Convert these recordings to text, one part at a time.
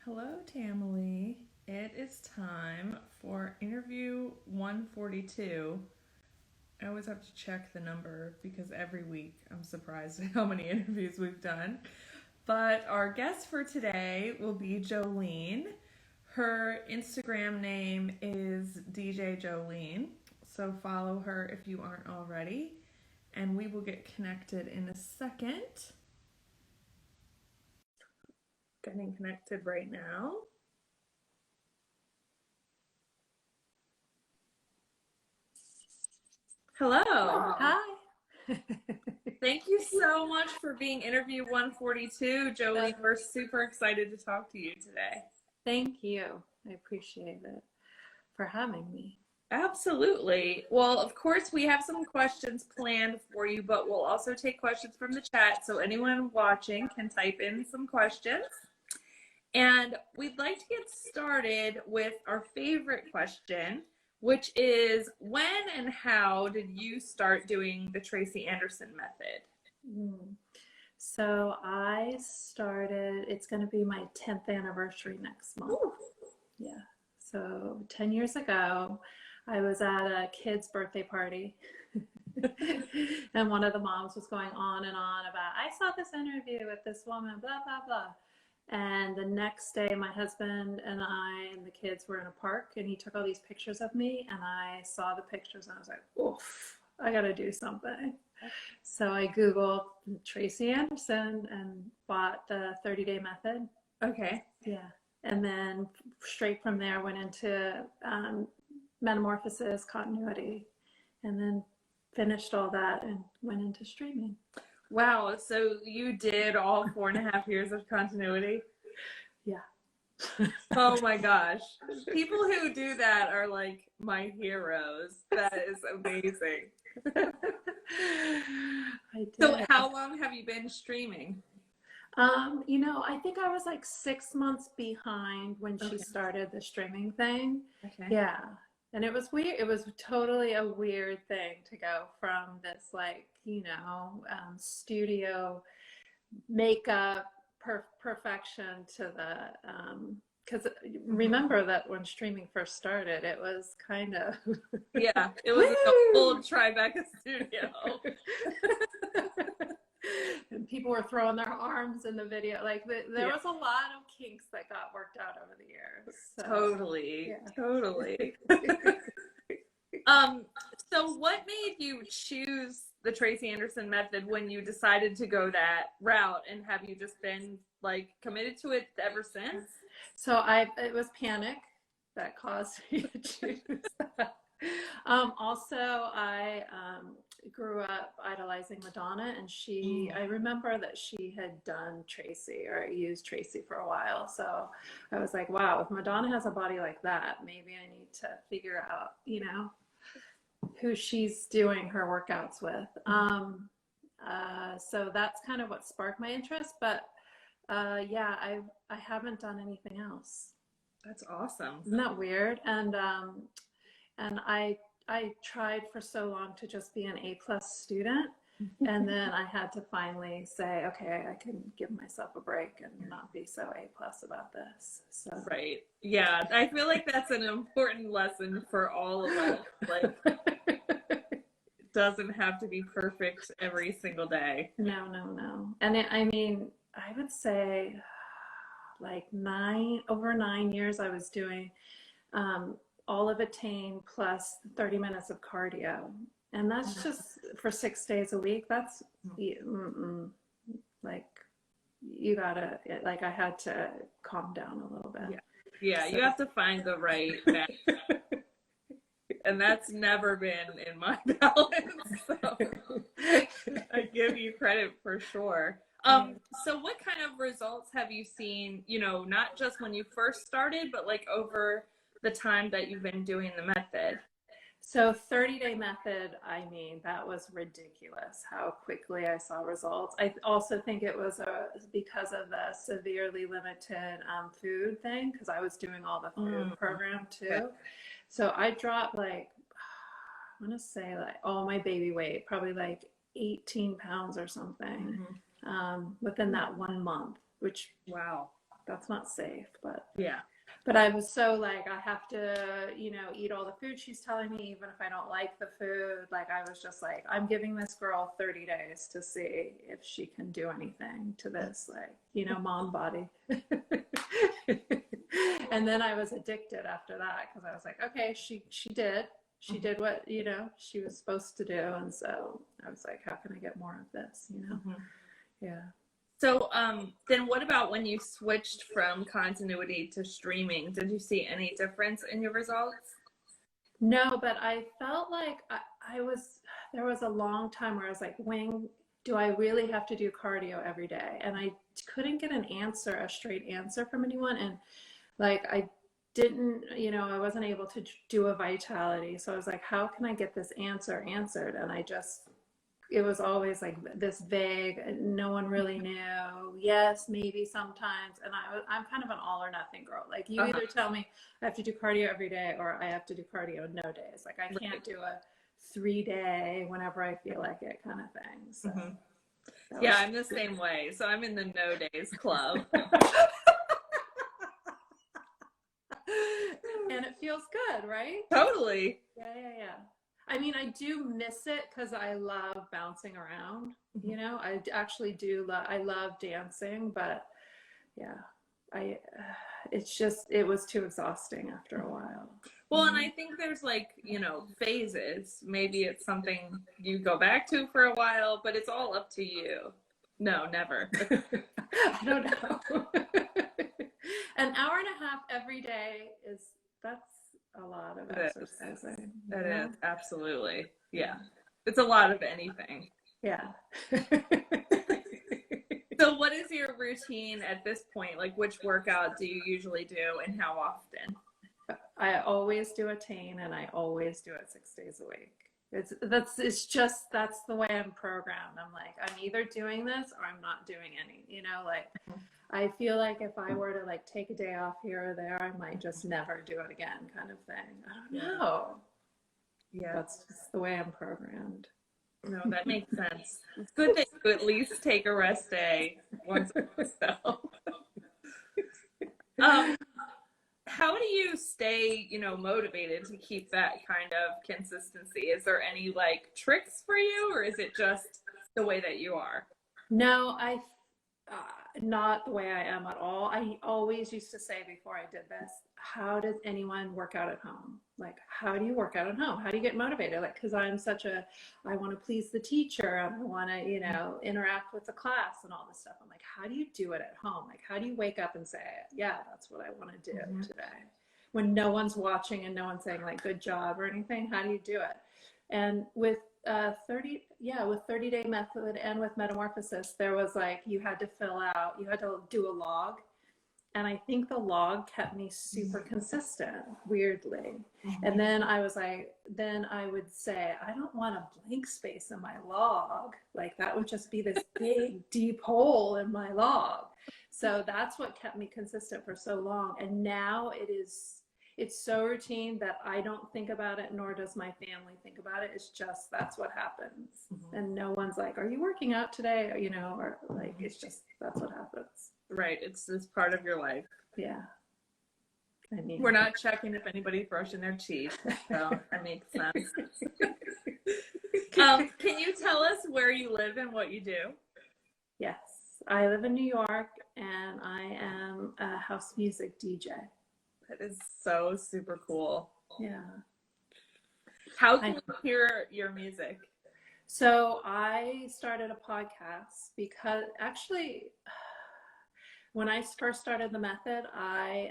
Hello, Tamily. It is time for interview 142. I always have to check the number because every week I'm surprised at how many interviews we've done. But our guest for today will be Jolene. Her Instagram name is DJ Jolene, so follow her if you aren't already, and we will get connected in a second. Getting connected right now. Hello. Hi. Thank you so much for being interview 142, Jolene. We're super excited to talk to you today. Thank you. I appreciate it for having me. Absolutely. Well, of course, we have some questions planned for you, but we'll also take questions from the chat. So anyone watching can type in some questions. And we'd like to get started with our favorite question, which is when and how did you start doing the Tracy Anderson method? So I started, it's going to be my 10th anniversary next month. Ooh. Yeah. So 10 years ago, I was at a kid's birthday party. And one of the moms was going on and on about, I saw this interview with this woman, blah, blah, blah. And the next day, my husband and I and the kids were in a park, and he took all these pictures of me, and I saw the pictures, and I was like, oof, I got to do something. So I Googled Tracy Anderson and bought the 30-day method. Okay. Yeah. And then straight from there went into metamorphosis, continuity, and then finished all that and went into streaming. Wow, so you did all 4.5 years of continuity? Yeah. Oh my gosh. People who do that are like my heroes. That is amazing. I did. So how long have you been streaming? I think I was like 6 months behind when she started the streaming thing. Okay. Yeah. And it was weird. It was totally a weird thing to go from this, like, studio makeup perfection to the, because remember that when streaming first started, it was kind of. Yeah, it was a full Tribeca studio. And people were throwing their arms in the video. Like there was a lot of kinks that got worked out over the years. So, totally. yeah. Totally. So what made you choose the Tracy Anderson method when you decided to go that route, and have you just been like committed to it ever since? So it was panic that caused me to choose that. Also, I grew up idolizing Madonna, and I remember that she had done Tracy or used Tracy for a while. So I was like, wow, if Madonna has a body like that, maybe I need to figure out, who she's doing her workouts with. So that's kind of what sparked my interest. But yeah, I haven't done anything else. That's awesome. Isn't that weird? And I tried for so long to just be an A+ student, and then I had to finally say, okay, I can give myself a break and not be so A+ about this. So right, yeah, I feel like that's an important lesson for all of us. Like, it doesn't have to be perfect every single day. No. And I would say like over 9 years I was doing all of Attain plus 30 minutes of cardio, and that's just for 6 days a week. That's like, you gotta, like, I had to calm down a little bit. Yeah, so you have to find the right balance. And that's never been in my balance, so I give you credit for sure. So what kind of results have you seen, not just when you first started, but like over the time that you've been doing the method? So 30-day method, that was ridiculous how quickly I saw results. I also think it was because of the severely limited food thing, because I was doing all the food program too. Okay. So I dropped like, I want to say like all my baby weight, probably like 18 pounds or something within that 1 month, which, wow. that's not safe. Yeah. But I was so like, I have to, eat all the food she's telling me, even if I don't like the food. Like, I was just like, I'm giving this girl 30 days to see if she can do anything to this, like, mom body. And then I was addicted after that because I was like, okay, she did what, she was supposed to do. And so I was like, how can I get more of this, Mm-hmm. Yeah. So then what about when you switched from continuity to streaming? Did you see any difference in your results? No, but I felt like there was a long time where I was like, when do I really have to do cardio every day? And I couldn't get a straight answer from anyone. And like, I didn't, I wasn't able to do a vitality. So I was like, how can I get this answer answered? And it was always like this vague, no one really knew. Yes, maybe sometimes. And I'm kind of an all or nothing girl. Like, you either tell me I have to do cardio every day or I have to do cardio no days. Like, I can't do a 3-day whenever I feel like it kind of thing. So Yeah, I'm the same way. So I'm in the no days club. And it feels good, right? Totally. Yeah. I mean, I do miss it because I love bouncing around. I actually do. I love dancing, but yeah, I. It was too exhausting after a while. Well, and I think there's like, phases. Maybe it's something you go back to for a while, but it's all up to you. No, never. I don't know. An hour and a half every day that's a lot of exercising. That is, absolutely. Yeah. It's a lot of anything. Yeah. So what is your routine at this point? Like, which workout do you usually do and how often? I always do a teen and I always do it 6 days a week. That's the way I'm programmed. I'm like, I'm either doing this or I'm not doing any, like I feel like if I were to like take a day off here or there, I might just never do it again kind of thing. I don't know. Yeah. That's just the way I'm programmed. No, that makes sense. It's good that you at least take a rest day once in a while. How do you stay, motivated to keep that kind of consistency? Is there any like tricks for you, or is it just the way that you are? No, not the way I am at all. I always used to say before I did this, how does anyone work out at home? Like, how do you work out at home? How do you get motivated? Like, because I want to please the teacher and I want to, interact with the class and all this stuff. I'm like, how do you do it at home? Like, how do you wake up and say, yeah, that's what I want to do today? When no one's watching and no one's saying like, good job or anything, how do you do it? And with 30-day method and with metamorphosis, there was like, you had to do a log. And I think the log kept me super consistent, weirdly. And then I would say, I don't want a blank space in my log. Like, that would just be this big, deep hole in my log. So that's what kept me consistent for so long. And now it's so routine that I don't think about it, nor does my family think about it. It's just, that's what happens. And no one's like, are you working out today? Or like, it's just, that's what happens. Right. It's just part of your life. Yeah. I mean, we're not checking if anybody's brushing their teeth. So that makes sense. Can you tell us where you live and what you do? Yes. I live in New York and I am a house music DJ. That is so super cool. Yeah. How can you hear your music? So I started a podcast because actually, when I first started the method, I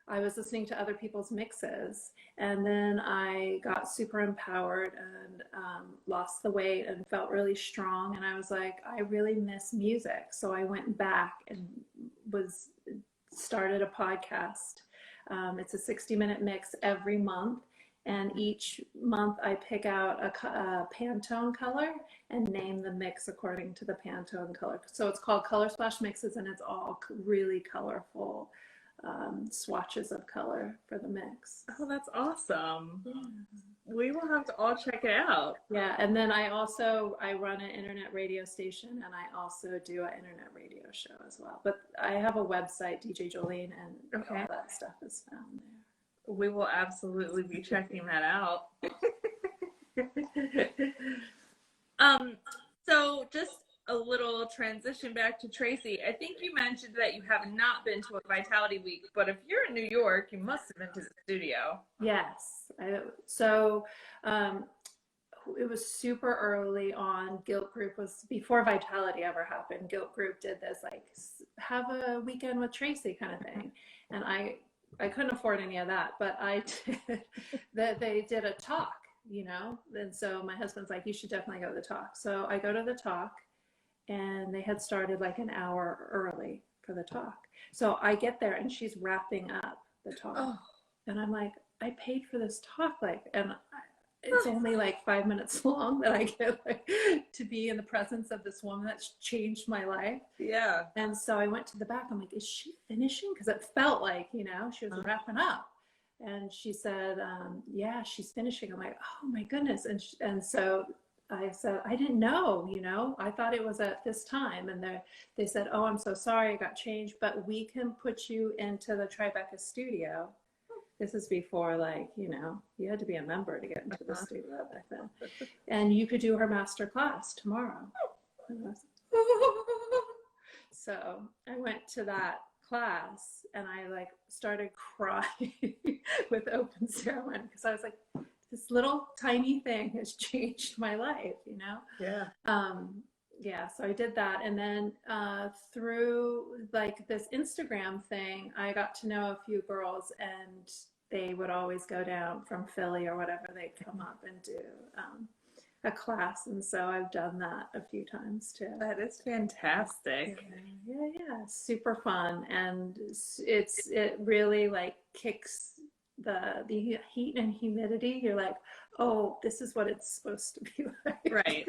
was listening to other people's mixes, and then I got super empowered and lost the weight and felt really strong. And I was like, I really miss music. So I went back and started a podcast. It's a 60-minute mix every month. And each month I pick out a Pantone color and name the mix according to the Pantone color. So it's called Color Splash Mixes, and it's all really colorful swatches of color for the mix. Oh, that's awesome. Yeah. We will have to all check it out. Yeah, and then I run an internet radio station, and I also do an internet radio show as well. But I have a website, DJ Jolene, and Okay. all that stuff is found there. We will absolutely be checking that out. So just a little transition back to Tracy. I think you mentioned that you have not been to a Vitality Week, but if you're in New York, you must have been to the studio. Yes. It was super early on. Guilt Group was before Vitality ever happened. Guilt Group did this like have a weekend with Tracy kind of thing, and I couldn't afford any of that, but I did that. They did a talk, and so my husband's like, you should definitely go to the talk. So I go to the talk, and they had started like an hour early for the talk. So I get there, and she's wrapping up the talk, and I'm like, I paid for this talk, and it's only like 5 minutes long that I get to be in the presence of this woman that's changed my life. Yeah. And so I went to the back. I'm like, is she finishing? Because it felt like, she was wrapping up. And she said, yeah, she's finishing. I'm like, oh my goodness. And so I said, I didn't know, I thought it was at this time. And they said, oh, I'm so sorry, it got changed, but we can put you into the Tribeca studio. This is before, you had to be a member to get into the studio back then. And you could do her master class tomorrow. So I went to that class, and I started crying with open ceremony, because I was like, this little tiny thing has changed my life, Yeah. Yeah, so I did that, and then through this Instagram thing, I got to know a few girls, and they would always go down from Philly or whatever. They'd come up and do a class, and so I've done that a few times too. That is fantastic. Yeah, super fun, and it really kicks the heat and humidity. You're like, oh, this is what it's supposed to be like. Right.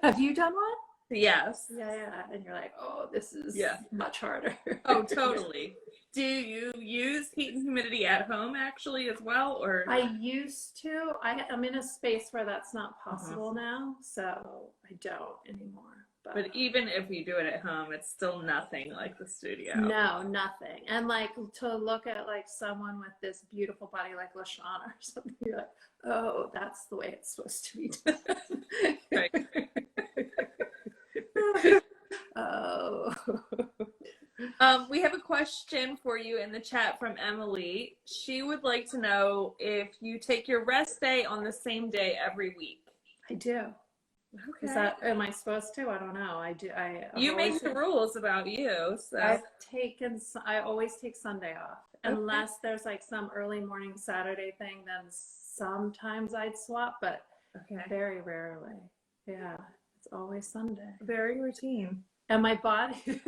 Have you done one? Yes. Yeah. And you're like, oh, this is much harder. Oh, totally. Do you use heat and humidity at home actually as well, or? I used to. I'm in a space where that's not possible now, so I don't anymore. But even if you do it at home, it's still nothing like the studio. No, nothing. And to look at someone with this beautiful body like LaShawn or something, you're like, oh, that's the way it's supposed to be done. Right. Oh. We have a question for you in the chat from Emily. She would like to know if you take your rest day on the same day every week. I do. Okay. Am I supposed to? I don't know. I do. You make the rules about you. So I always take Sunday off, unless there's some early morning Saturday thing. Then sometimes I'd swap, but very rarely. Yeah, it's always Sunday. Very routine. And my body,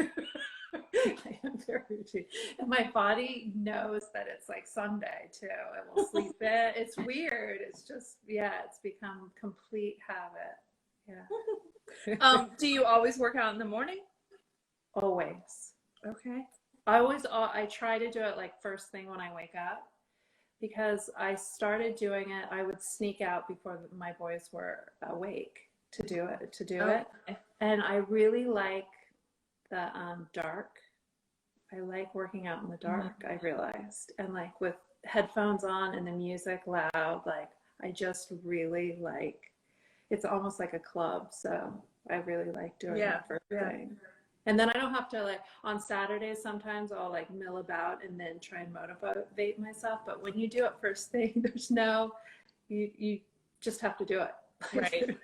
I am very routine. And my body knows that it's Sunday too. It will sleep in. It's weird. It's just, it's become complete habit. Yeah. Do you always work out in the morning? Always. Okay. I try to do it first thing when I wake up, because I started doing it. I would sneak out before my boys were awake to do it. And I really like the dark. I like working out in the dark, I realized. And with headphones on and the music loud, I just really it's almost like a club. So I really like doing it first thing. And then I don't have to on Saturdays, sometimes I'll mill about and then try and motivate myself. But when you do it first thing, there's you just have to do it. Right.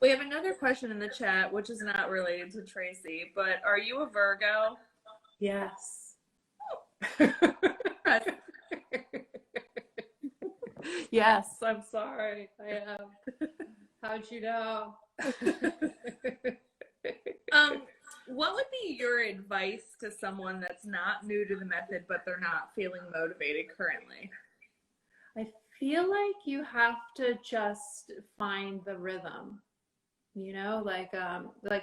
We have another question in the chat, which is not related to Tracy, but are you a Virgo? Yes. Yes, I'm sorry. I am. How'd you know? What would be your advice to someone that's not new to the method, but they're not feeling motivated currently? I feel like you have to just find the rhythm,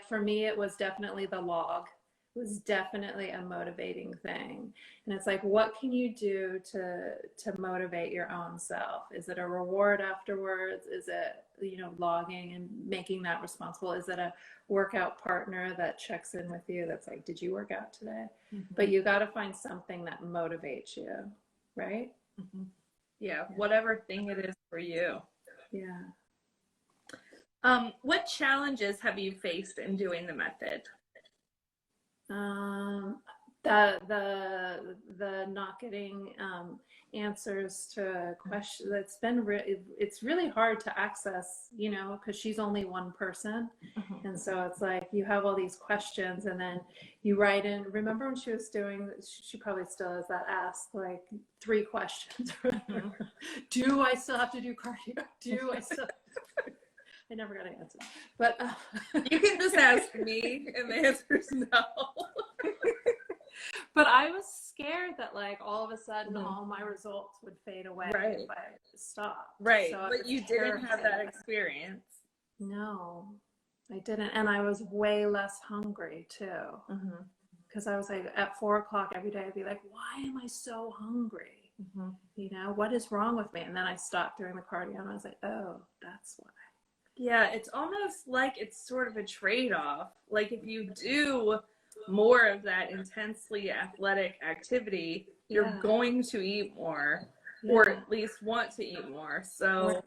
for me, it was definitely the log, was definitely a motivating thing. And it's like, what can you do to motivate your own self? Is it a reward afterwards? Is it, logging and making that responsible? Is it a workout partner that checks in with you that's like, did you work out today? Mm-hmm. But you got to find something that motivates you, right? Mm-hmm. Yeah, whatever thing it is for you. Yeah. What challenges have you faced in doing the method? The not getting answers to questions. It's really hard to access, because she's only one person, and so it's like you have all these questions, and then you write in. Remember when she was doing? She probably still has that. Ask like 3 questions. Mm-hmm. Do I still have to do cardio? Do I still? I never got an answer, but you can just ask me, and the answer is no. But I was scared that like all of a sudden all my results would fade away if I stopped. Right, so but you didn't have that experience. No, I didn't, and I was way less hungry too. Because I was like at 4 o'clock every day, I'd be like, "Why am I so hungry? What is wrong with me?" And then I stopped doing the cardio, and I was like, "Oh, that's why." Yeah, it's almost like it's sort of a trade-off. Like if you do more of that intensely athletic activity, you're going to eat more, or at least want to eat more. So,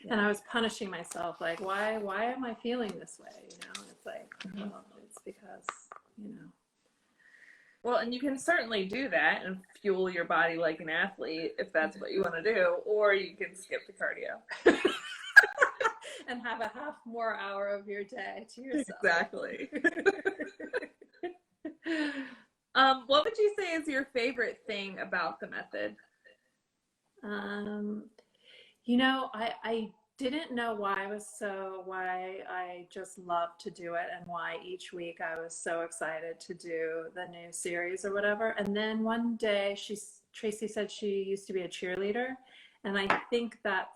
and I was punishing myself, like, why am I feeling this way? It's like, well, it's because, Well, and you can certainly do that and fuel your body like an athlete if that's what you want to do, or you can skip the cardio. And have a half more hour of your day to yourself. Exactly. What would you say is your favorite thing about the method? I didn't know why I just loved to do it, and why each week I was so excited to do the new series or whatever. And then one day Tracy said she used to be a cheerleader, and I think that's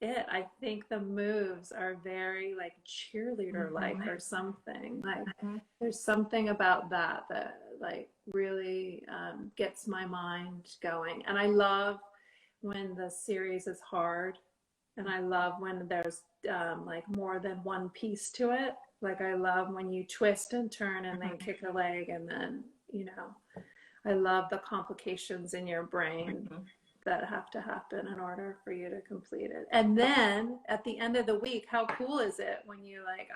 it. I think the moves are very like cheerleader like or something. Like there's something about that like really gets my mind going. And I love when the series is hard, and I love when there's like more than one piece to it. Like I love when you twist and turn and then kick a leg, and then I love the complications in your brain that have to happen in order for you to complete it. And then at the end of the week, how cool is it when you like,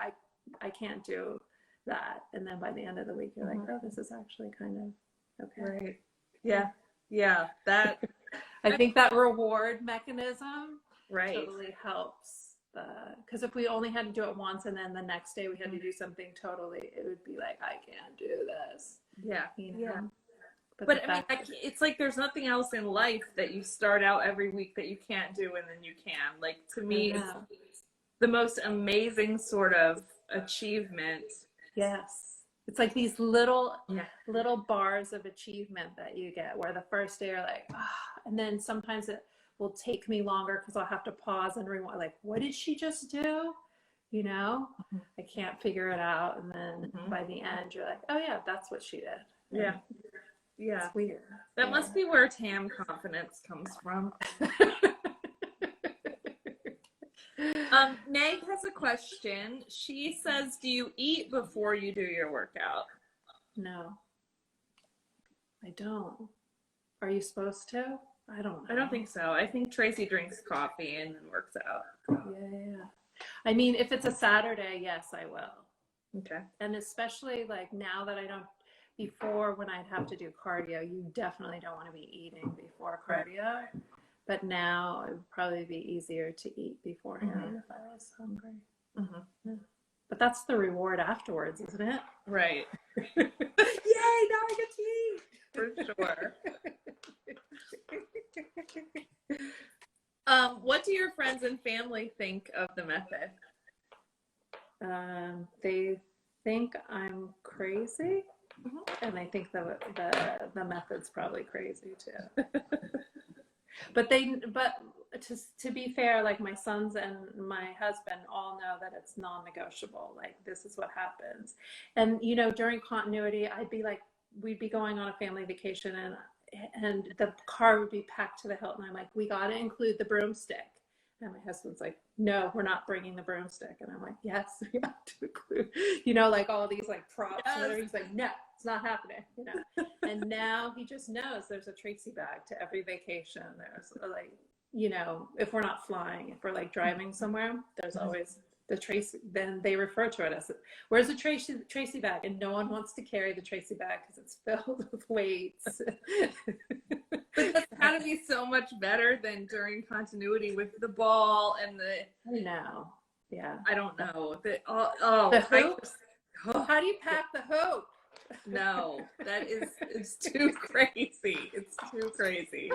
I can't do that, and then by the end of the week you're like, oh, this is actually kind of okay. Yeah, that I think that reward mechanism right. totally helps. Because if we only had to do it once and then the next day we had to do something totally, it would be like, I can't do this. Yeah. Yeah. But I mean, it's like there's nothing else in life that you start out every week that you can't do and then you can. Like to me, it's the most amazing sort of achievement. Yes. It's like these little bars of achievement that you get, where the first day you're like, and then sometimes it will take me longer because I'll have to pause and rewind. Like, what did she just do? I can't figure it out. And then by the end, you're like, oh yeah, that's what she did. Yeah. Yeah. It's weird. That must be where Tam confidence comes from. Meg has a question. She says, do you eat before you do your workout? No, I don't. Are you supposed to? I don't know. I don't think so. I think Tracy drinks coffee and then works out. Yeah. I mean, if it's a Saturday, yes, I will. Okay. And especially like now that I don't, before when I'd have to do cardio, you definitely don't want to be eating before cardio. But now it would probably be easier to eat beforehand if I was hungry. Yeah. But that's the reward afterwards, isn't it? Right. Yay, now I get to eat. For sure. What do your friends and family think of the method? They think I'm crazy, and I think the method's probably crazy too. But to be fair, like my sons and my husband all know that it's non-negotiable. Like this is what happens. And you know, during continuity, I'd be like, we'd be going on a family vacation, and the car would be packed to the hilt, and I'm like, we got to include the broomstick. And my husband's like, no, we're not bringing the broomstick. And I'm like, yes, we have to include, you know, like all these like props. Yes. And he's like, no, it's not happening, you know. And now he just knows there's a Tracy bag to every vacation. There's like, you know, if we're not flying, if we're like driving somewhere, there's always the Tracy. Then they refer to it as, where's the Tracy bag? And no one wants to carry the Tracy bag because it's filled with weights. But that's got to be so much better than during continuity with the ball and the. I know. Yeah. I don't know. The hoop. How do you pack the hoop? No, it's too crazy. It's too crazy.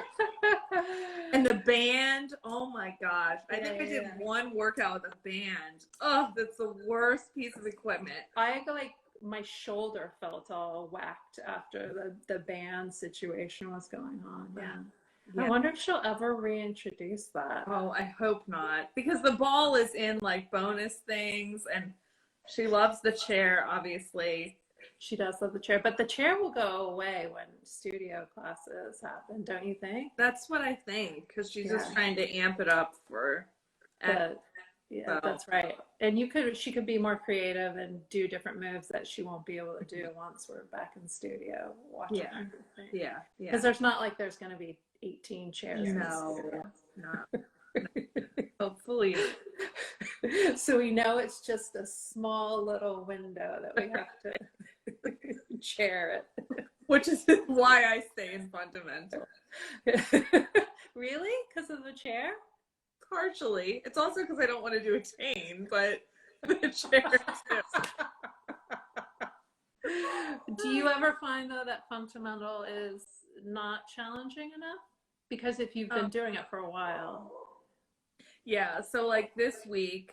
And the band, oh my gosh. I think I did one workout with a band. Oh, that's the worst piece of equipment. I go like, my shoulder felt all whacked after the band situation was going on. Yeah. I wonder if she'll ever reintroduce that. Oh, I hope not. Because the ball is in like bonus things, and she loves the chair, obviously. She does love the chair, but the chair will go away when studio classes happen, don't you think? That's what I think, because she's just trying to amp it up for. Yeah, that's right. And she could be more creative and do different moves that she won't be able to do once we're back in studio watching everything. Yeah. Because there's not like there's going to be 18 chairs. No. Hopefully. So we know it's just a small little window that we have to chair it. Which is why I stay in fundamental. Really? Because of the chair? Partially. It's also because I don't want to do a chain, but the chair too. Do you ever find though that fundamental is not challenging enough? Because if you've been doing it for a while. Yeah, so like this week,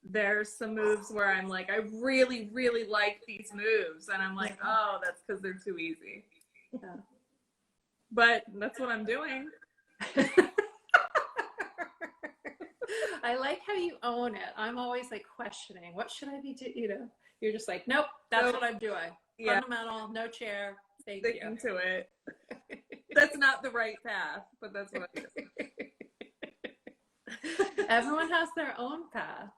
there's some moves where I'm like, I really, really like these moves. And I'm like, oh, that's because they're too easy. Yeah. But that's what I'm doing. I like how you own it. I'm always like questioning, what should I be doing? You know, you're just like, nope, that's what I'm doing. Yeah. Fundamental, no chair. Sticking to it. That's not the right path, but that's what I do. Everyone has their own path.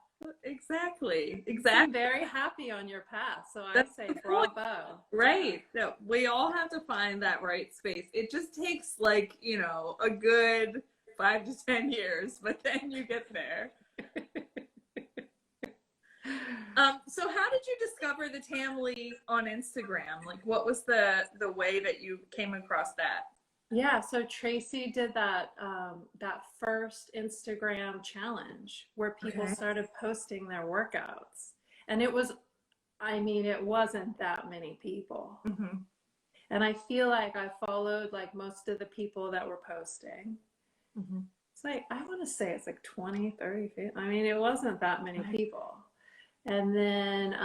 Exactly. I'm very happy on your path, so I say bravo. Right. No, we all have to find that right space. It just takes like, you know, a good 5 to 10 years, but then you get there. So how did you discover the Tamily on Instagram? Like, what was the way that you came across that? Yeah, so Tracy did that first Instagram challenge where people started posting their workouts, and it wasn't that many people. Mm-hmm. And I feel like I followed like most of the people that were posting. Mm-hmm. It's like, I want to say it's like 20, 30, 50. I mean, it wasn't that many people. And then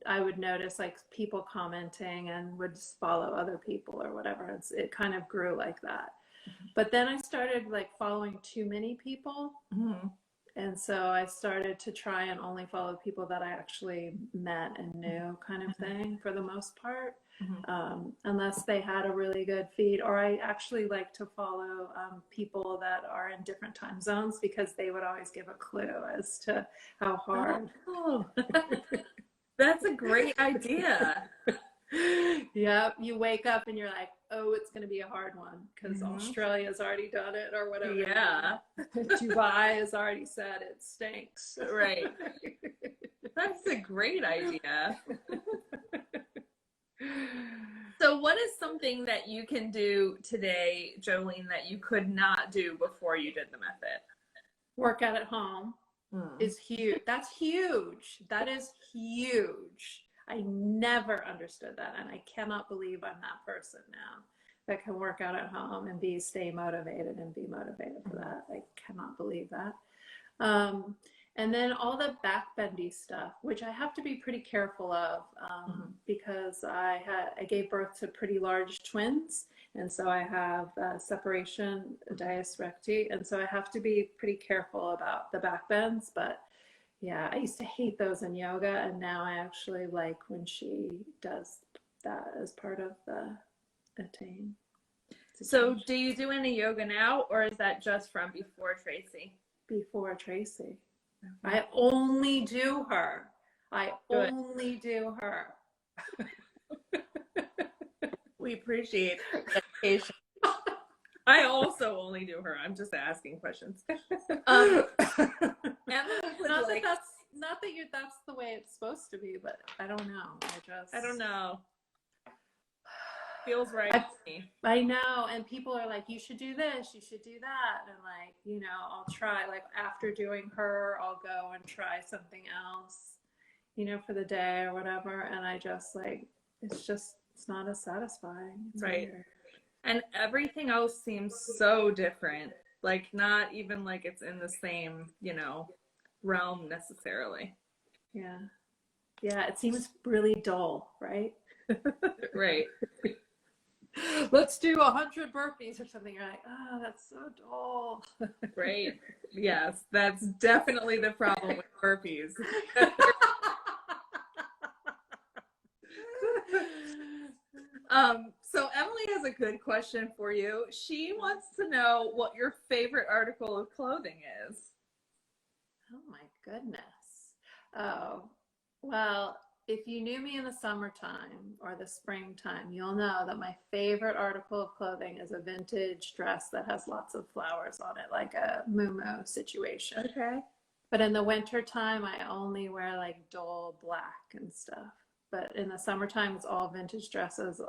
I would notice like people commenting and would just follow other people or whatever. It kind of grew like that. Mm-hmm. But then I started like following too many people. Mm-hmm. And so I started to try and only follow people that I actually met and knew, kind of thing, for the most part. Mm-hmm. Unless they had a really good feed, or I actually like to follow people that are in different time zones, because they would always give a clue as to how hard. Oh. That's a great idea. Yeah, you wake up and you're like, oh, it's going to be a hard one because Australia's already done it or whatever. Yeah. Dubai has already said it stinks. Right. That's a great idea. So what is something that you can do today, Jolene, that you could not do before you did the method? Work out at home is huge. That's huge. That is huge. I never understood that, and I cannot believe I'm that person now that can work out at home and stay motivated and be motivated for that. I cannot believe that. And then all the backbendy stuff, which I have to be pretty careful of, because I gave birth to pretty large twins, and so I have separation dias recti, and so I have to be pretty careful about the back bends. But yeah, I used to hate those in yoga, and now I actually like when she does that as part of the attain. So do you do any yoga now, or is that just from before Tracy? Before Tracy. I only do her. I Good. only do her. We appreciate dedication. I also only do her. I'm just asking questions. Emma not like, that that's the way it's supposed to be, but I don't know. I don't know. Feels right to me. I know, and people are like, you should do this, you should do that, and like, you know, I'll try, like after doing her, I'll go and try something else, you know, for the day or whatever, and I just like, it's not as satisfying. It's right. weird. And everything else seems so different, like not even like it's in the same, you know, realm necessarily. Yeah, it seems really dull, right? Right. Let's do 100 burpees or something. You're like, oh, that's so dull. Right. Yes, that's definitely the problem with burpees. So Emily has a good question for you. She wants to know what your favorite article of clothing is. Oh my goodness. Oh, well, if you knew me in the summertime or the springtime, you'll know that my favorite article of clothing is a vintage dress that has lots of flowers on it, like a muumuu situation. Okay. But in the wintertime, I only wear like dull black and stuff. But in the summertime, it's all vintage dresses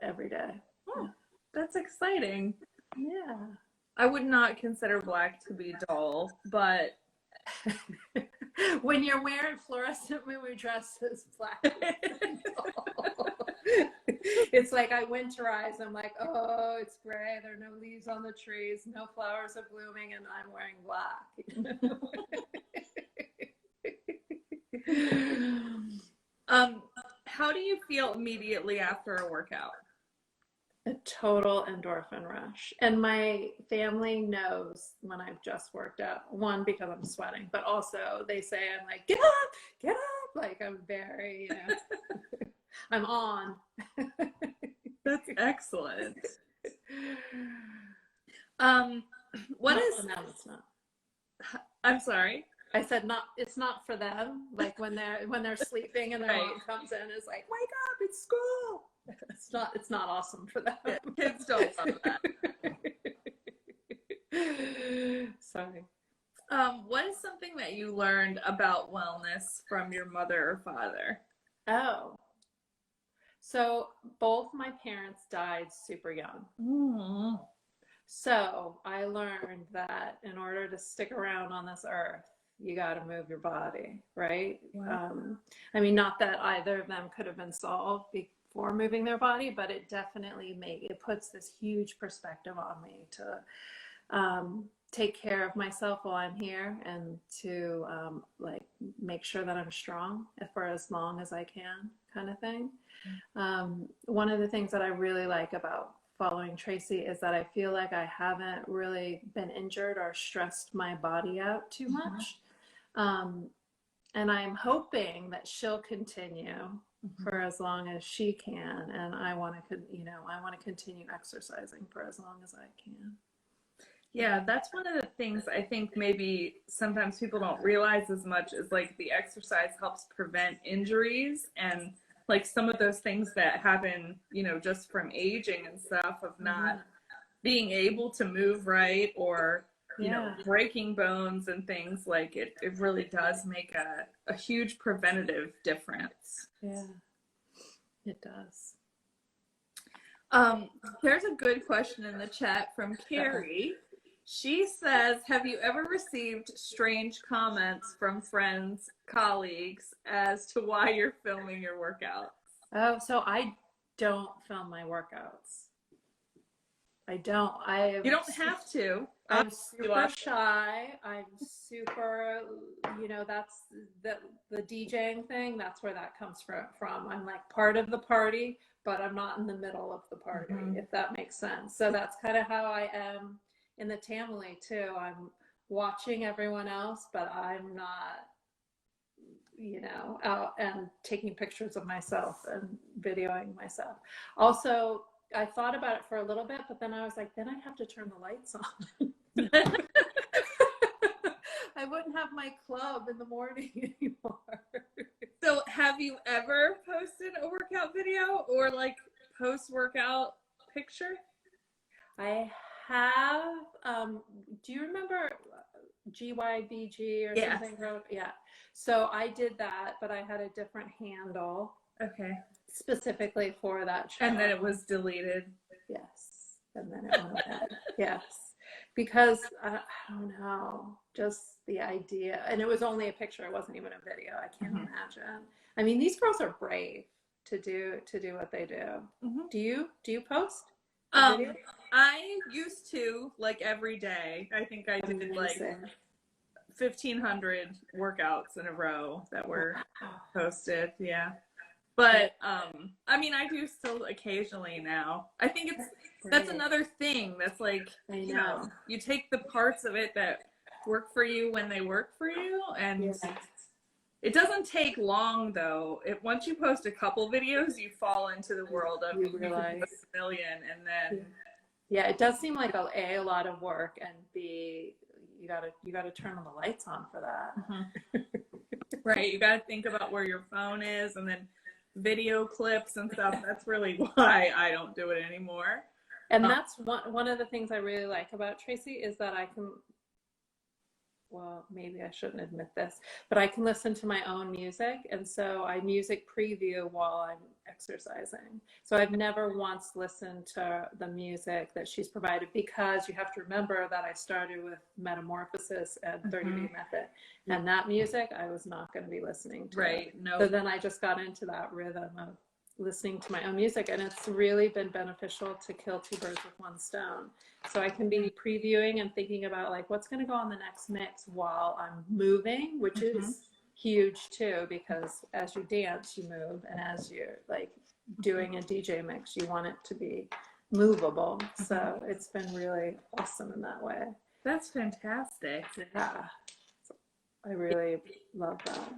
every day. Oh, yeah. That's exciting. Yeah. I would not consider black to be dull, but when you're wearing fluorescent muumuu dresses, black is dull. It's like I winterize. I'm like, oh, it's gray. There are no leaves on the trees. No flowers are blooming, and I'm wearing black. How do you feel immediately after a workout? A total endorphin rush. And my family knows when I've just worked out. One, because I'm sweating, but also they say I'm like, get up. Like I'm very, you know, I'm on. That's excellent. What is? No, it's not. I'm sorry. I said not. It's not for them. Like when they're sleeping and their mom comes in and is like, "Wake up! It's school." It's not awesome for them. Yeah, kids don't love that. Sorry. What is something that you learned about wellness from your mother or father? Oh, so both my parents died super young. Mm-hmm. So I learned that in order to stick around on this earth, you got to move your body, right? Wow. I mean, not that either of them could have been solved before moving their body, but it definitely puts this huge perspective on me to take care of myself while I'm here and to like make sure that I'm strong for as long as I can, kind of thing. One of the things that I really like about following Tracy is that I feel like I haven't really been injured or stressed my body out too much. And I'm hoping that she'll continue for as long as she can. And I want to continue exercising for as long as I can. Yeah, that's one of the things I think maybe sometimes people don't realize as much is like the exercise helps prevent injuries and like some of those things that happen, you know, just from aging and stuff of not being able to move right or, you know, breaking bones and things like it really does make a huge preventative difference. Yeah, it does. There's a good question in the chat from Carrie. She says, have you ever received strange comments from friends, colleagues, as to why you're filming your workouts? Oh, so I don't film my workouts. I don't. You don't have to. I'm You super shy. I'm super, that's the DJing thing. That's where that comes from. I'm like part of the party, but I'm not in the middle of the party, if that makes sense. So that's kind of how I am in the Tamily too. I'm watching everyone else, but I'm not, out and taking pictures of myself and videoing myself. Also, I thought about it for a little bit, but then I was like, then I'd have to turn the lights on. I wouldn't have my club in the morning anymore. So have you ever posted a workout video or like post-workout picture? I have, do you remember GYBG or Yes. something? Yeah. So I did that, but I had a different handle Okay. specifically for that show. And then it was deleted. Yes. And then it went away. Yes. Because I don't know, just the idea. And it was only a picture. It wasn't even a video. I can't imagine. I mean, these girls are brave to do what they do. Do you post a video? I used to like every day. I think I did like 1,500 workouts in a row that were posted. Yeah. But I mean, I do still occasionally now. I think that's another thing that's like, you take the parts of it that work for you when they work for you, and it doesn't take long though. Once you post a couple videos, you fall into the world of you realize a million, and then it does seem like a lot of work, and B, you gotta turn on the lights on for that. Right, you gotta think about where your phone is, and then video clips and stuff. That's really why I don't do it anymore. And that's one of the things I really like about Tracy is that I can, well, maybe I shouldn't admit this, but I can listen to my own music. And so I music preview while I'm exercising. So I've never once listened to the music that she's provided, because you have to remember that I started with Metamorphosis and 30-Day Method. And that music I was not going to be listening to. Right. No. So then I just got into that rhythm of listening to my own music, and it's really been beneficial to kill two birds with one stone. So I can be previewing and thinking about like what's going to go on the next mix while I'm moving, which is huge too, because as you dance, you move, and as you're like doing a DJ mix, you want it to be movable. So it's been really awesome in that way. That's fantastic. Yeah, I really love that.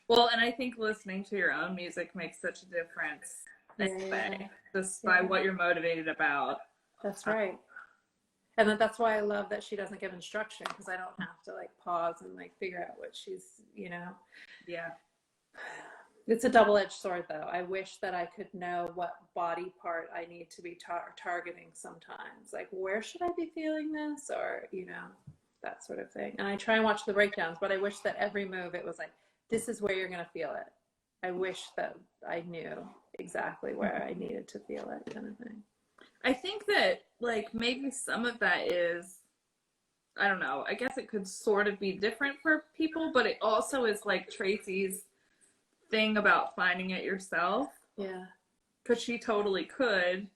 Well, and I think listening to your own music makes such a difference anyway, just by what you're motivated about. That's right. And that's why I love that she doesn't give instruction, because I don't have to like pause and like figure out what she's, Yeah. It's a double-edged sword though. I wish that I could know what body part I need to be targeting sometimes. Like, where should I be feeling this? Or, that sort of thing. And I try and watch the breakdowns, but I wish that every move, it was like, this is where you're going to feel it. I wish that I knew exactly where I needed to feel it, kind of thing. I think that like maybe some of that is, I don't know, I guess it could sort of be different for people, but it also is like Tracy's thing about finding it yourself. Yeah. Because she totally could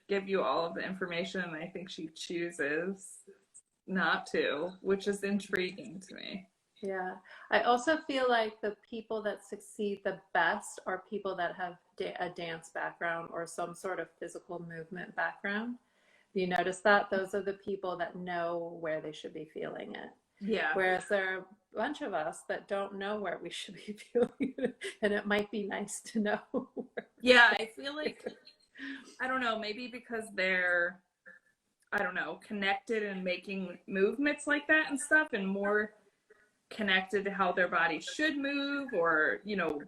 give you all of the information, and I think she chooses not to, which is intriguing to me. Yeah. I also feel like the people that succeed the best are people that have a dance background or some sort of physical movement background. You notice that? Those are the people that know where they should be feeling it. Yeah. Whereas there are a bunch of us that don't know where we should be feeling it, and it might be nice to know. Yeah, I feel like, I don't know, maybe because they're, I don't know, connected and making movements like that and stuff, and more connected to how their body should move, or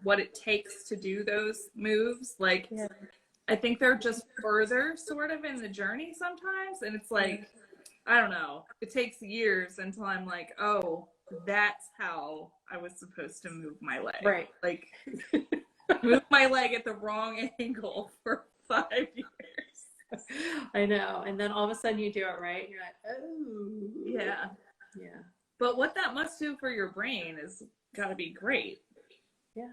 what it takes to do those moves. Like, I think they're just further sort of in the journey sometimes, and it's like, I don't know, it takes years until I'm like, oh, that's how I was supposed to move my leg. Right. Like, move my leg at the wrong angle for 5 years. I know. And then all of a sudden you do it right, and you're like, oh. Yeah. Yeah. But what that must do for your brain is got to be great. Yeah.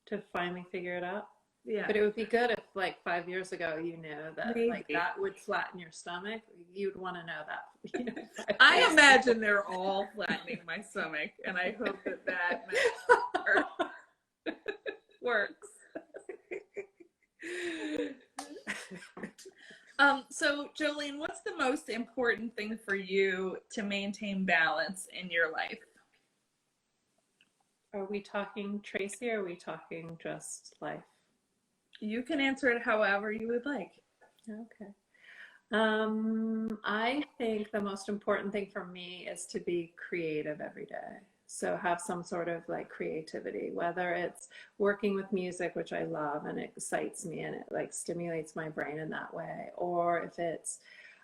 To finally figure it out. Yeah, But it would be good if like 5 years ago you knew that like maybe. that would flatten your stomach. You'd want to know that. I imagine they're all flattening my stomach, and I hope that that works. So Jolene, what's the most important thing for you to maintain balance in your life? Are we talking Tracy or are we talking just life? You can answer it however you would like. Okay. I think the most important thing for me is to be creative every day. So have some sort of like creativity, whether it's working with music, which I love and it excites me and it like stimulates my brain in that way, or if it's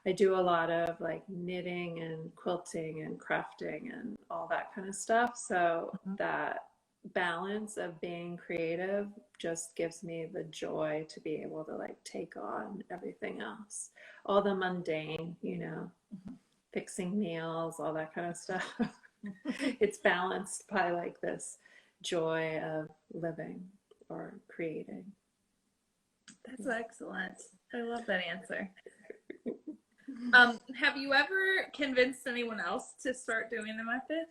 I do a lot of like knitting and quilting and crafting and all that kind of stuff. So that balance of being creative just gives me the joy to be able to like take on everything else, all the mundane, fixing meals, all that kind of stuff. It's balanced by like this joy of living or creating. That's excellent. I love that answer. Have you ever convinced anyone else to start doing the method?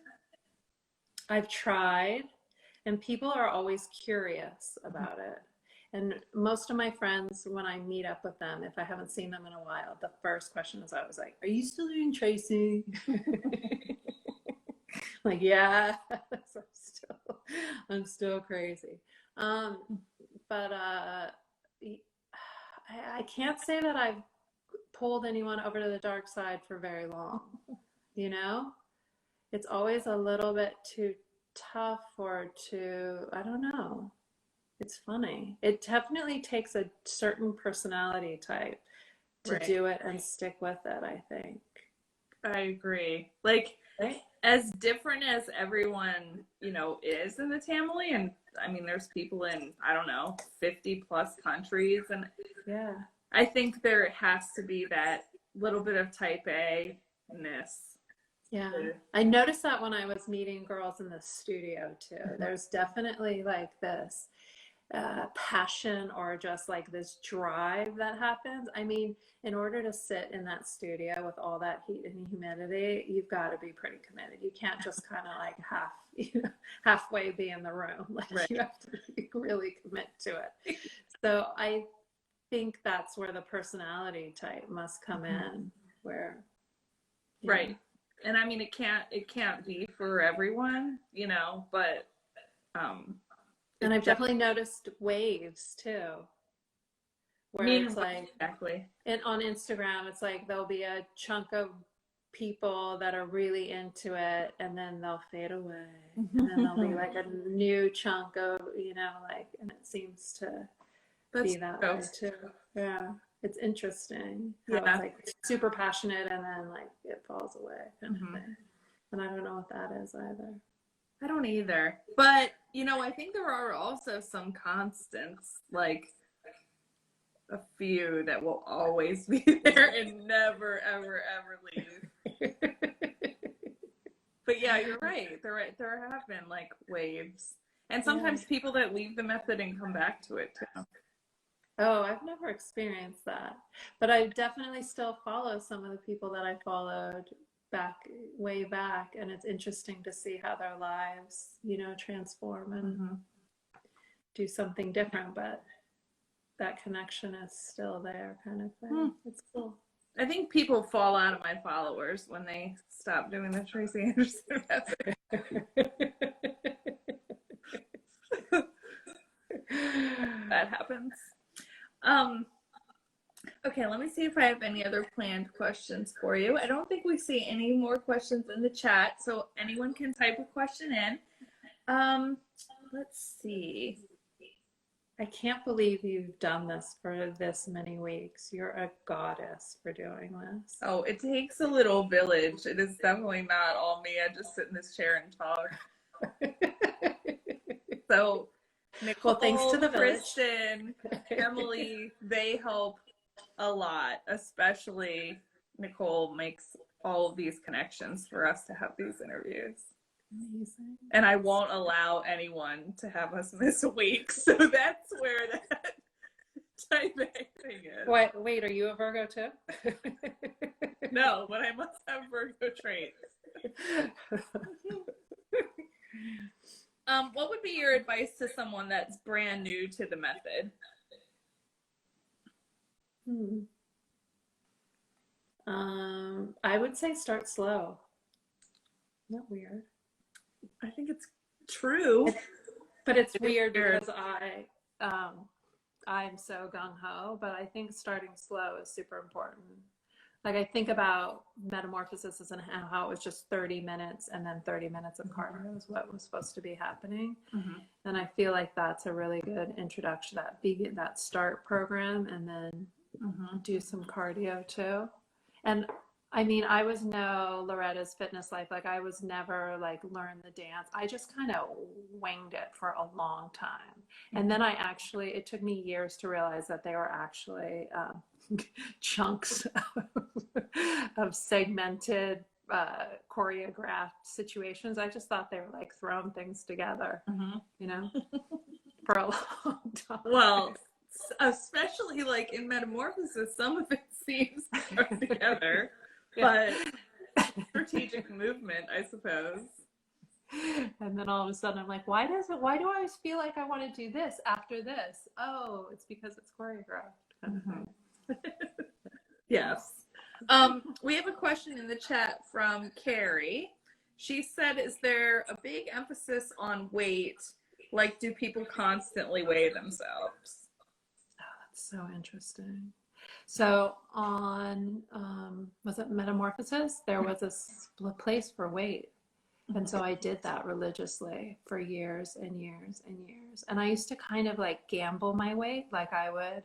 I've tried, and people are always curious about it. And most of my friends, when I meet up with them, if I haven't seen them in a while, the first question is always like, "Are you still doing Tracy?" Like, yeah, I'm still crazy. But I can't say that I've pulled anyone over to the dark side for very long. You know, it's always a little bit too tough or too, I don't know. It's funny. It definitely takes a certain personality type to do it and stick with it, I think. I agree. Like, right? As different as everyone, is in the Tamily, and I mean, there's people in, I don't know, 50 plus countries, and yeah, I think there has to be that little bit of type A-ness. Yeah. I noticed that when I was meeting girls in the studio too. There's definitely like this passion or just like this drive that happens. I mean, in order to sit in that studio with all that heat and humidity, you've got to be pretty committed. You can't just kind of like halfway be in the room. Like you have to really commit to it. So I think that's where the personality type must come in, where and I mean it can't be for everyone, but and I've definitely noticed waves too, where it's like and on Instagram it's like there'll be a chunk of people that are really into it and then they'll fade away and then there'll be like a new chunk of and it seems to be that way too. Yeah, it's interesting how it's like super passionate and then like it falls away kind of thing. And I don't know what that is either. I don't either. But, I think there are also some constants, like a few that will always be there and never, ever, ever leave. But yeah, you're right. There have been like waves. And sometimes people that leave the method and come back to it too. Oh, I've never experienced that. But I definitely still follow some of the people that I followed way back, and it's interesting to see how their lives transform and do something different, but that connection is still there kind of thing. It's cool. I think people fall out of my followers when they stop doing the Tracy Anderson method. That happens. Okay, let me see if I have any other planned questions for you. I don't think we see any more questions in the chat, so anyone can type a question in. Let's see. I can't believe you've done this for this many weeks. You're a goddess for doing this. Oh, it takes a little village. It is definitely not all me. I just sit in this chair and talk. So, Nicole, thanks to the Kristen, Tamily, they help a lot. Especially Nicole makes all of these connections for us to have these interviews. Amazing. And I won't allow anyone to have us miss a week. So that's where typing it. Wait, are you a Virgo too? No, but I must have Virgo traits. What would be your advice to someone that's brand new to the method? I would say start slow. Isn't that weird? I think it's true. But it's weird because I'm so gung ho, but I think starting slow is super important. Like I think about metamorphosis and how it was just 30 minutes and then 30 minutes of cardio is what was supposed to be happening. Mm-hmm. And I feel like that's a really good introduction, that start program, and then do some cardio too. And I mean, I was no Loretta's Fitness Life. Like I was never like learn the dance. I just kind of winged it for a long time. And then it took me years to realize that they were actually chunks of segmented choreographed situations. I just thought they were like throwing things together, you know, for a long time. Well, especially like in Metamorphosis, some of it seems thrown together, but strategic movement, I suppose. And then all of a sudden I'm like, why do I always feel like I want to do this after this? Oh, it's because it's choreographed. Kind of thing. Yes. We have a question in the chat from Carrie. She said, is there a big emphasis on weight? Like, do people constantly weigh themselves? Oh, that's so interesting. So on, was it Metamorphosis? There was a place for weight. And so I did that religiously for years and years and years. And I used to kind of like gamble my weight. Like I would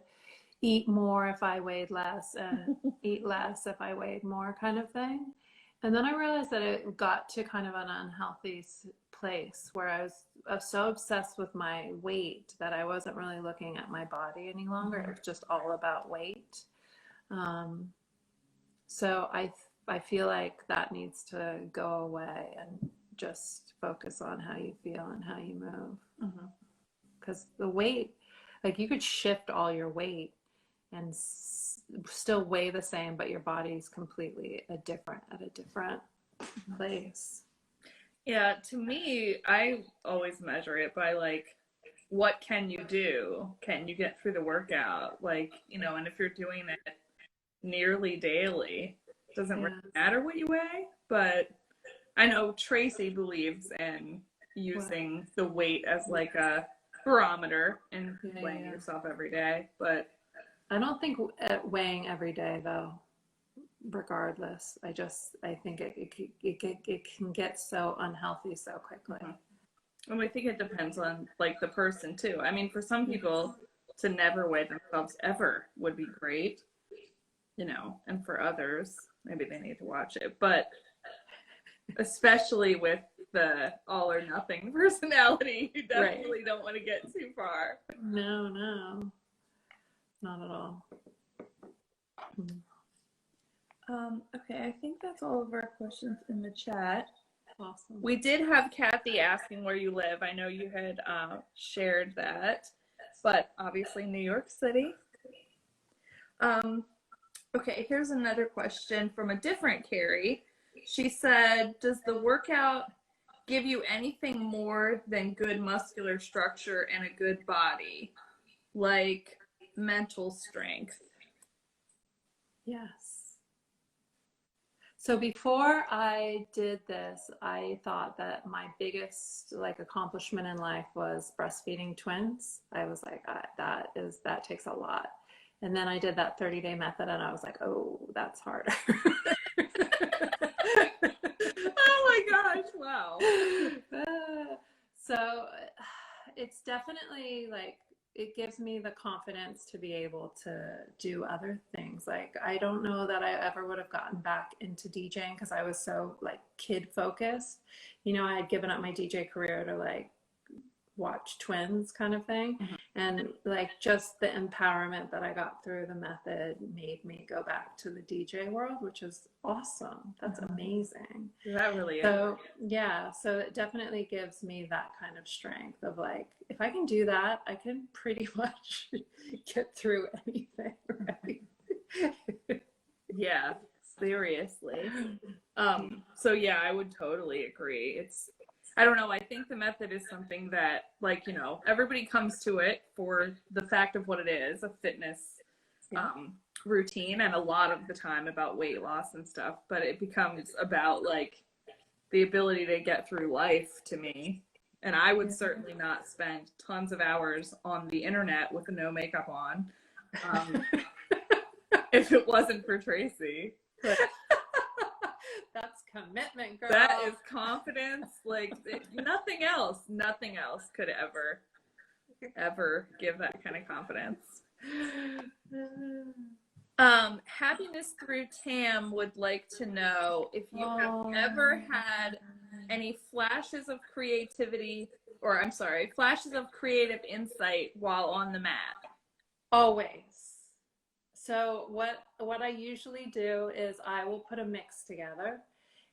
eat more if I weighed less and eat less if I weighed more, kind of thing. And then I realized that it got to kind of an unhealthy place where I was so obsessed with my weight that I wasn't really looking at my body any longer. It was just all about weight. So I feel like that needs to go away and just focus on how you feel and how you move. Because the weight, like you could shift all your weight and still weigh the same, but your body's completely at a different place. Yeah, to me, I always measure it by like, what can you do? Can you get through the workout? Like, you know, and if you're doing it nearly daily, it doesn't really matter what you weigh. But I know Tracy believes in using the weight as like a barometer and weighing yourself every day, but I don't think weighing every day though, regardless. I think it can get so unhealthy so quickly. And I think it depends on like the person too. I mean, for some people to never weigh themselves ever would be great, you know, and for others, maybe they need to watch it. But especially with the all or nothing personality, you definitely don't want to get too far. No. Not at all. Okay, I think that's all of our questions in the chat. Awesome. We did have Kathy asking where you live. I know you had shared that, but obviously New York City. Okay, here's another question from a different Carrie. She said, does the workout give you anything more than good muscular structure and a good body? Like mental strength? Yes. So before I did this, I thought that my biggest like accomplishment in life was breastfeeding twins. I was like, that takes a lot. And then I did that 30-day method and I was like, oh, that's harder. Oh my gosh, wow. So it's definitely like, it gives me the confidence to be able to do other things. Like, I don't know that I ever would have gotten back into DJing because I was so like kid focused. You know, I had given up my DJ career to like watch twins kind of thing. And like just the empowerment that I got through the method made me go back to the DJ world, which is awesome. That's amazing. That really is. So yeah, so it definitely gives me that kind of strength of like, if I can do that, I can pretty much get through anything, right? Yeah, seriously. So yeah, I would totally agree. I don't know, I think the method is something that, like, everybody comes to it for the fact of what it is, a fitness routine, and a lot of the time about weight loss and stuff, but it becomes about like the ability to get through life to me. And I would certainly not spend tons of hours on the internet with no makeup on, if it wasn't for Tracy. But that's commitment, girl. that is confidence. Like nothing else could ever give that kind of confidence. Happiness Through Tam would like to know if you have ever had any flashes of creativity, or I'm sorry, flashes of creative insight while on the mat. Always. So what I usually do is I will put a mix together,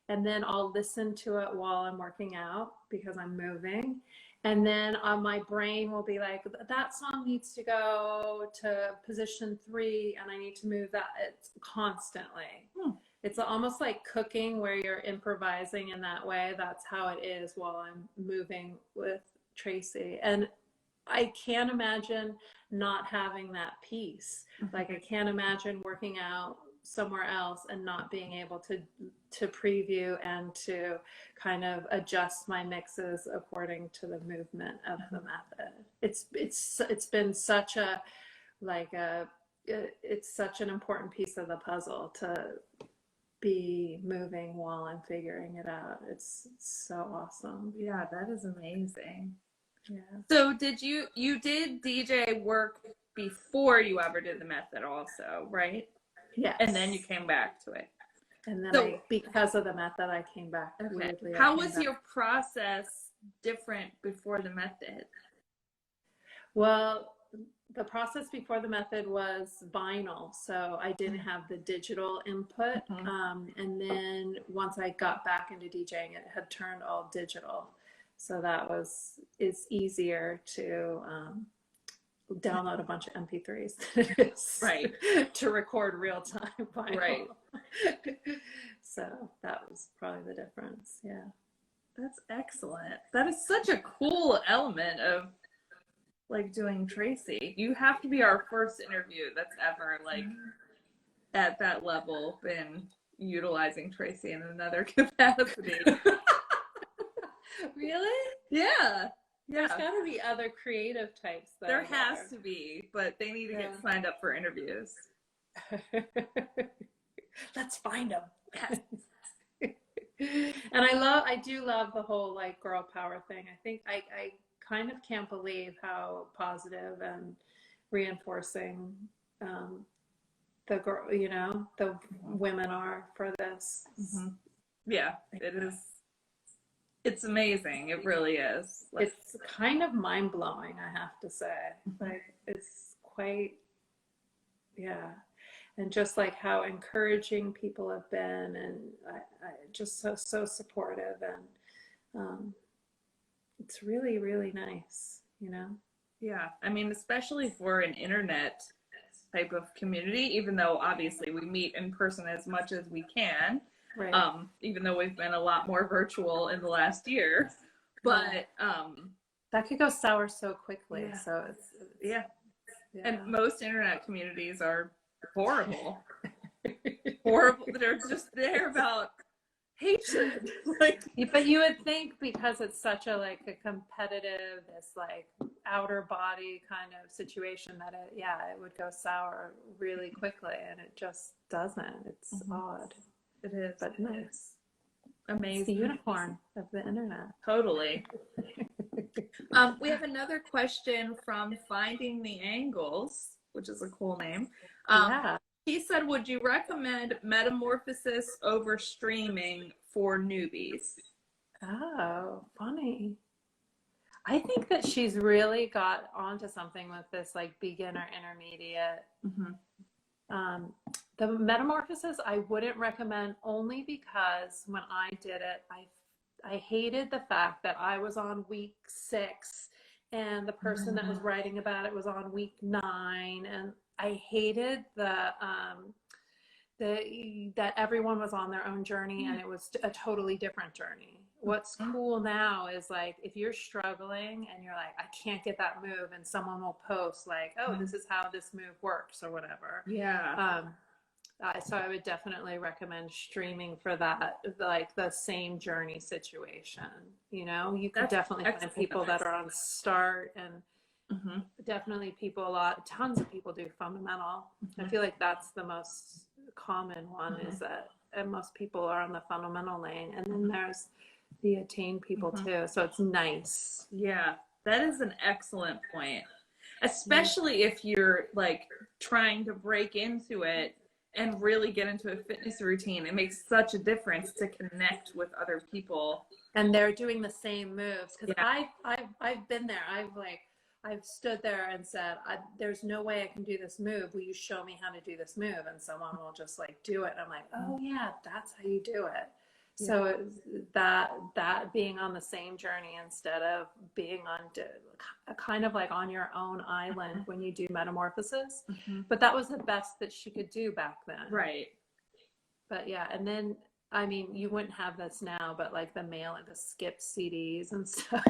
and then I'll listen to it while I'm working out because I'm moving. And then my brain will be like, that song needs to go to position 3 and I need to move that. It's constantly. It's almost like cooking where you're improvising in that way. That's how it is while I'm moving with Tracy. And I can't imagine not having that piece. Like I can't imagine working out somewhere else and not being able to preview and to kind of adjust my mixes according to the movement of the method. It's been such a it's such an important piece of the puzzle to be moving while I'm figuring it out. It's so awesome. Yeah, that is amazing. Yeah. So you did DJ work before you ever did the method also, right? Yes. And then you came back to it. And then because of the method, I came back. Okay. Weirdly. How was your process different before the method? Well, the process before the method was vinyl, so I didn't have the digital input. And then once I got back into DJing, it had turned all digital. So it's easier to download a bunch of MP3s right, to record real time vinyl. Right. So that was probably the difference. Yeah. That's excellent. That is such a cool element of like doing Tracy. You have to be our first interview that's ever like at that level been utilizing Tracy in another capacity. Really? Yeah. There's got to be other creative types. There has to be, but they need to get signed up for interviews. Let's find them. And I do love the whole like girl power thing. I think I kind of can't believe how positive and reinforcing the girl, the women are for this. Yeah, it is. It's amazing. It really is. It's kind of mind blowing, I have to say. Like it's quite, yeah. And just like how encouraging people have been, and I just so supportive, and it's really, really nice, Yeah, I mean, especially for an internet type of community, even though obviously we meet in person as much as we can, right. Even though we've been a lot more virtual in the last year, but that could go sour so quickly. Yeah. So it's yeah. And most internet communities are horrible. Horrible. They're just there about hatred. But you would think because it's such a competitive, this like outer body kind of situation that it would go sour really quickly, and it just doesn't. It's odd. It is, but nice. Amazing. It's the unicorn of the internet. Totally. We have another question from Finding the Angles, which is a cool name. He said, would you recommend Metamorphosis over streaming for newbies? Oh, funny. I think that she's really got onto something with this like beginner intermediate. Mm-hmm. The metamorphosis I wouldn't recommend, only because when I did it, I hated the fact that I was on week 6 and the person that was writing about it was on week 9, and I hated that everyone was on their own journey and it was a totally different journey. What's cool now is like if you're struggling and you're like, I can't get that move, and someone will post like, oh, this is how this move works or whatever. Yeah. So I would definitely recommend streaming for that, like the same journey situation. You know, you could definitely find people that are on start, and definitely tons of people do fundamental. I feel like that's the most common one, is that, and most people are on the fundamental lane, and then there's the attain people too. So it's nice. Yeah, that is an excellent point. Especially if you're like trying to break into it and really get into a fitness routine. It makes such a difference to connect with other people. And they're doing the same moves. Because yeah. I've been there. I've stood there and said, there's no way I can do this move. Will you show me how to do this move? And someone will just like do it. And I'm like, oh yeah, that's how you do it. Yeah. So that being on the same journey instead of being on kind of like on your own island when you do metamorphosis. But that was the best that she could do back then. Right. But yeah, and then I mean, you wouldn't have this now, but like the skip CDs and stuff.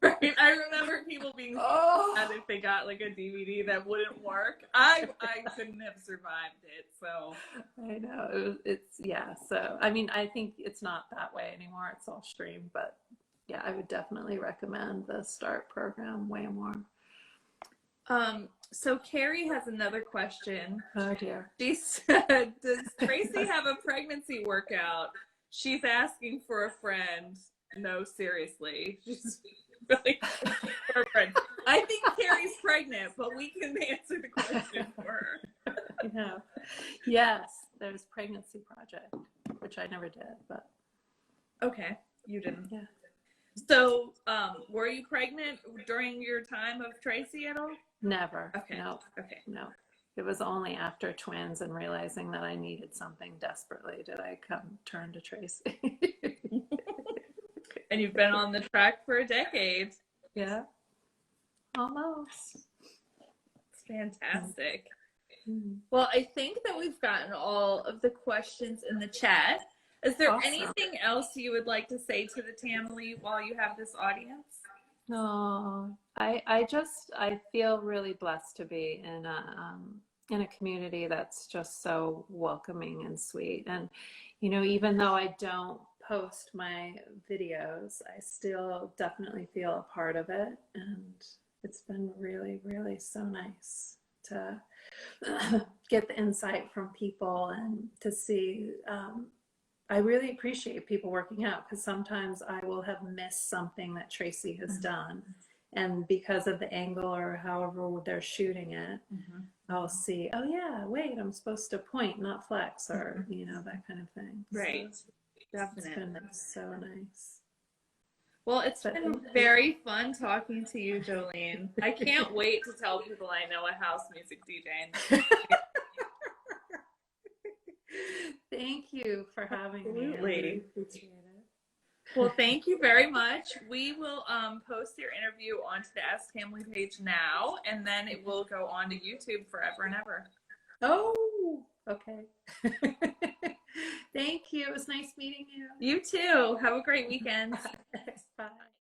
Right. I remember people being sad if they got like a DVD that wouldn't work. I couldn't have survived it. So I know it's yeah. So I mean, I think it's not that way anymore. It's all streamed, but yeah, I would definitely recommend the START program way more. So Carrie has another question. Oh dear. She said, "Does Tracy have a pregnancy workout? She's asking for a friend." No, seriously. She's really for a friend. I think Carrie's pregnant, but we can answer the question for her. Yeah. Yes, there's Pregnancy Project, which I never did, but okay, you didn't. Yeah. So, were you pregnant during your time of Tracy at all? Never. Okay. No. Okay. No. It was only after twins and realizing that I needed something desperately did I turn to Tracy. And you've been on the track for a decade. Yeah. Almost. It's fantastic. Well, I think that we've gotten all of the questions in the chat. Is there anything else you would like to say to the Tamily while you have this audience? No, I feel really blessed to be in a community that's just so welcoming and sweet. And, you know, even though I don't post my videos, I still definitely feel a part of it. And it's been really, really so nice to get the insight from people and to see, I really appreciate people working out, because sometimes I will have missed something that Tracy has done. And because of the angle or however they're shooting it, I'll see, oh yeah, wait, I'm supposed to point, not flex, or, you know, that kind of thing. Right. So definitely. It's been so nice. Well, it's been very fun talking to you, Jolene. I can't wait to tell people I know a house music DJ. Thank you for having me. Absolutely. Well, thank you very much. We will post your interview onto the Ask Tamily page now, and then it will go on to YouTube forever and ever. Oh, okay. Thank you. It was nice meeting you. You too. Have a great weekend. Bye.